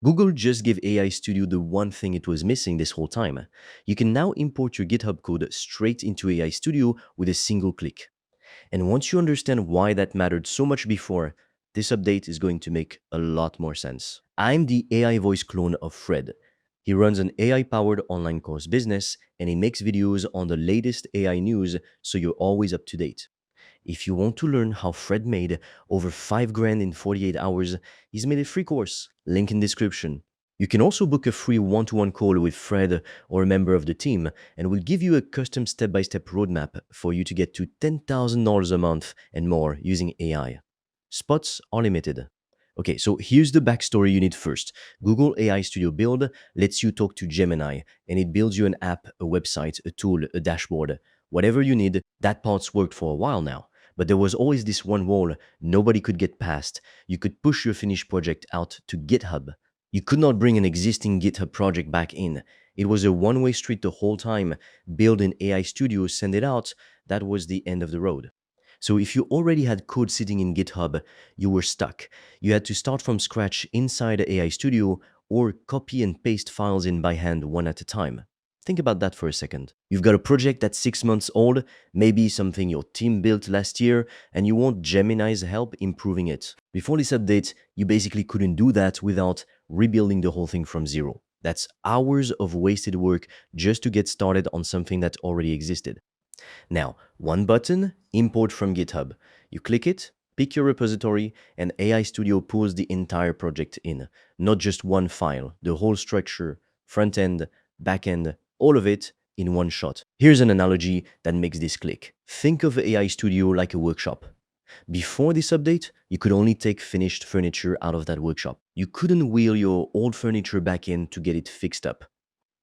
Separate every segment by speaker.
Speaker 1: Google just gave AI Studio the one thing it was missing this whole time. You can now import your GitHub code straight into AI Studio with a single click. And once you understand why that mattered so much before, this update is going to make a lot more sense. I'm the AI voice clone of Fred. He runs an AI powered online course business and he makes videos on the latest AI news so you're always up to date. If you want to learn how Fred made over 5 grand in 48 hours, he's made a free course. Link in description. You can also book a free one-to-one call with Fred or a member of the team, and we'll give you a custom step-by-step roadmap for you to get to $10,000 a month and more using AI. Spots are limited. Okay, so here's the backstory you need first. Google AI Studio Build lets you talk to Gemini, and it builds you an app, a website, a tool, a dashboard. Whatever you need, that part's worked for a while now. But there was always this one wall nobody could get past. You could push your finished project out to GitHub. You could not bring an existing GitHub project back in. It was a one-way street the whole time. Build an AI Studio, send it out. That was the end of the road. So if you already had code sitting in GitHub, you were stuck. You had to start from scratch inside AI Studio or copy and paste files in by hand one at a time. Think about that for a second. You've got a project that's 6 months old, maybe something your team built last year, and you want Gemini's help improving it. Before this update, you basically couldn't do that without rebuilding the whole thing from zero. That's hours of wasted work just to get started on something that already existed. Now, one button, import from GitHub. You click it, pick your repository, and AI Studio pulls the entire project in. Not just one file, the whole structure, front end, back end, all of it in one shot. Here's an analogy that makes this click. Think of AI Studio like a workshop. Before this update, you could only take finished furniture out of that workshop. You couldn't wheel your old furniture back in to get it fixed up.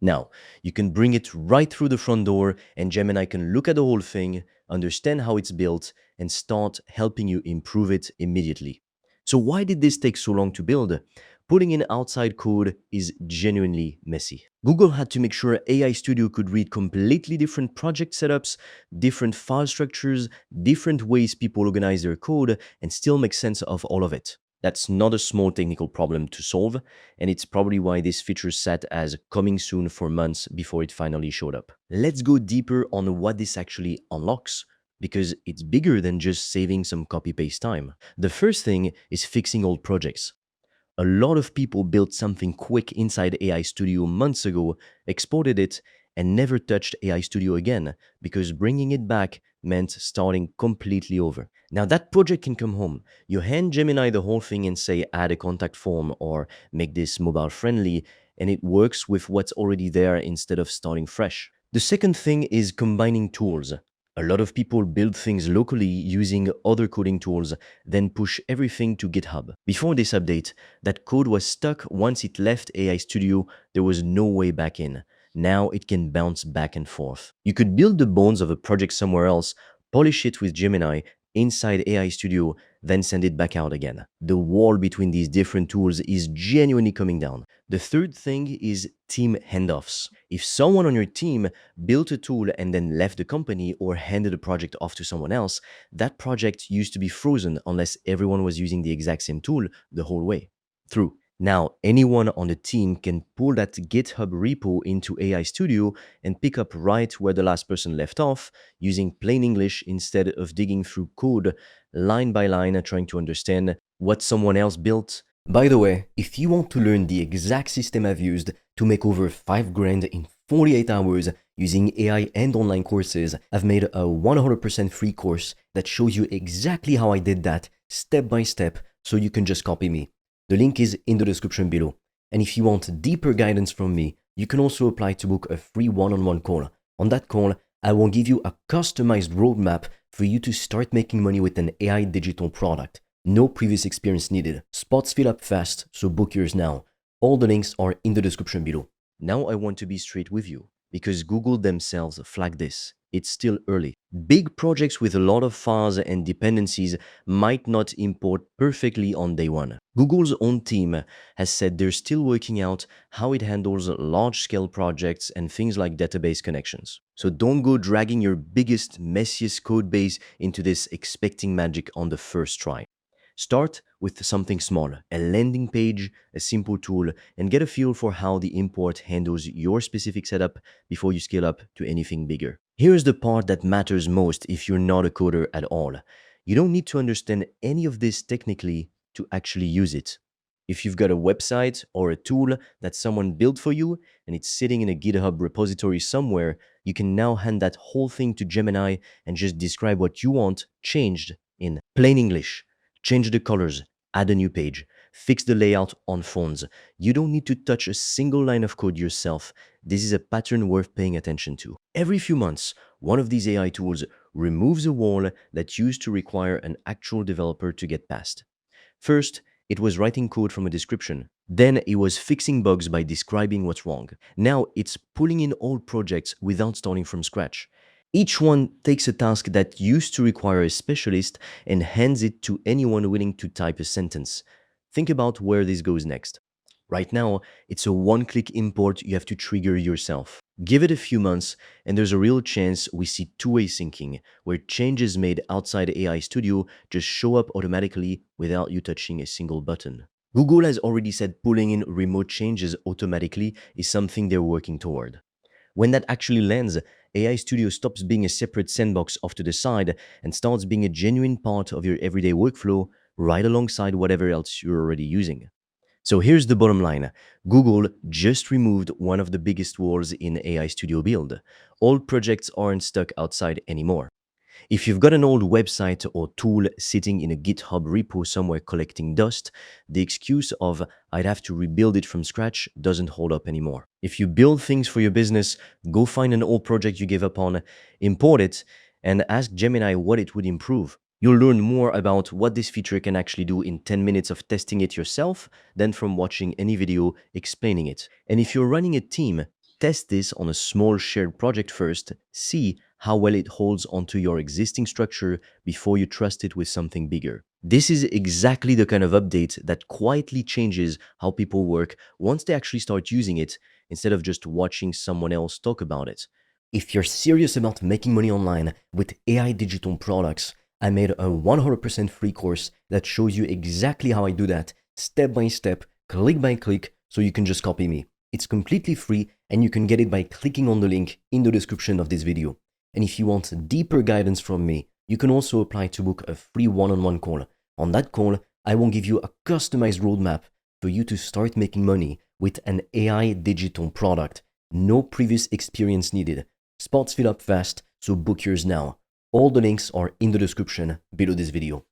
Speaker 1: Now, you can bring it right through the front door and Gemini can look at the whole thing, understand how it's built, and start helping you improve it immediately. So why did this take so long to build? Putting in outside code is genuinely messy. Google had to make sure AI Studio could read completely different project setups, different file structures, different ways people organize their code, and still make sense of all of it. That's not a small technical problem to solve, and it's probably why this feature sat as coming soon for months before it finally showed up. Let's go deeper on what this actually unlocks, because it's bigger than just saving some copy-paste time. The first thing is fixing old projects. A lot of people built something quick inside AI Studio months ago, exported it, and never touched AI Studio again because bringing it back meant starting completely over. Now that project can come home. You hand Gemini the whole thing and say add a contact form or make this mobile friendly, and it works with what's already there instead of starting fresh. The second thing is combining tools. A lot of people build things locally using other coding tools, then push everything to GitHub. Before this update, that code was stuck once it left AI Studio, there was no way back in. Now it can bounce back and forth. You could build the bones of a project somewhere else, polish it with Gemini inside AI Studio, then send it back out again. The wall between these different tools is genuinely coming down. The third thing is team handoffs. If someone on your team built a tool and then left the company or handed a project off to someone else, that project used to be frozen unless everyone was using the exact same tool the whole way through. Now, anyone on the team can pull that GitHub repo into AI Studio and pick up right where the last person left off using plain English instead of digging through code line by line trying to understand what someone else built. By the way, if you want to learn the exact system I've used to make over 5 grand in 48 hours using AI and online courses, I've made a 100% free course that shows you exactly how I did that step by step so you can just copy me. The link is in the description below. And if you want deeper guidance from me, you can also apply to book a free one-on-one call. On that call, I will give you a customized roadmap for you to start making money with an AI digital product. No previous experience needed. Spots fill up fast, so book yours now. All the links are in the description below. Now I want to be straight with you, because Google themselves flagged this. It's still early. Big projects with a lot of files and dependencies might not import perfectly on day one. Google's own team has said they're still working out how it handles large-scale projects and things like database connections. So don't go dragging your biggest, messiest code base into this expecting magic on the first try. Start with something small, a landing page, a simple tool, and get a feel for how the import handles your specific setup before you scale up to anything bigger. Here's the part that matters most if you're not a coder at all. You don't need to understand any of this technically to actually use it. If you've got a website or a tool that someone built for you and it's sitting in a GitHub repository somewhere, you can now hand that whole thing to Gemini and just describe what you want changed in plain English. Change the colors, add a new page, fix the layout on phones. You don't need to touch a single line of code yourself. This is a pattern worth paying attention to. Every few months, one of these AI tools removes a wall that used to require an actual developer to get past. First, it was writing code from a description. Then it was fixing bugs by describing what's wrong. Now it's pulling in old projects without starting from scratch. Each one takes a task that used to require a specialist and hands it to anyone willing to type a sentence. Think about where this goes next. Right now, it's a one-click import you have to trigger yourself. Give it a few months, and there's a real chance we see two-way syncing, where changes made outside AI Studio just show up automatically without you touching a single button. Google has already said pulling in remote changes automatically is something they're working toward. When that actually lands, AI Studio stops being a separate sandbox off to the side and starts being a genuine part of your everyday workflow right alongside whatever else you're already using. So here's the bottom line. Google just removed one of the biggest walls in AI Studio Build. Old projects aren't stuck outside anymore. If you've got an old website or tool sitting in a GitHub repo somewhere collecting dust, the excuse of "I'd have to rebuild it from scratch" doesn't hold up anymore. If you build things for your business, go find an old project you gave up on, import it, and ask Gemini what it would improve. You'll learn more about what this feature can actually do in 10 minutes of testing it yourself than from watching any video explaining it. And if you're running a team, test this on a small shared project first, see how well it holds onto your existing structure before you trust it with something bigger. This is exactly the kind of update that quietly changes how people work once they actually start using it, instead of just watching someone else talk about it. If you're serious about making money online with AI digital products, I made a 100% free course that shows you exactly how I do that, step by step, click by click, so you can just copy me. It's completely free and you can get it by clicking on the link in the description of this video. And if you want deeper guidance from me, you can also apply to book a free one-on-one call. On that call, I will give you a customized roadmap for you to start making money with an AI digital product. No previous experience needed. Spots fill up fast, so book yours now. All the links are in the description below this video.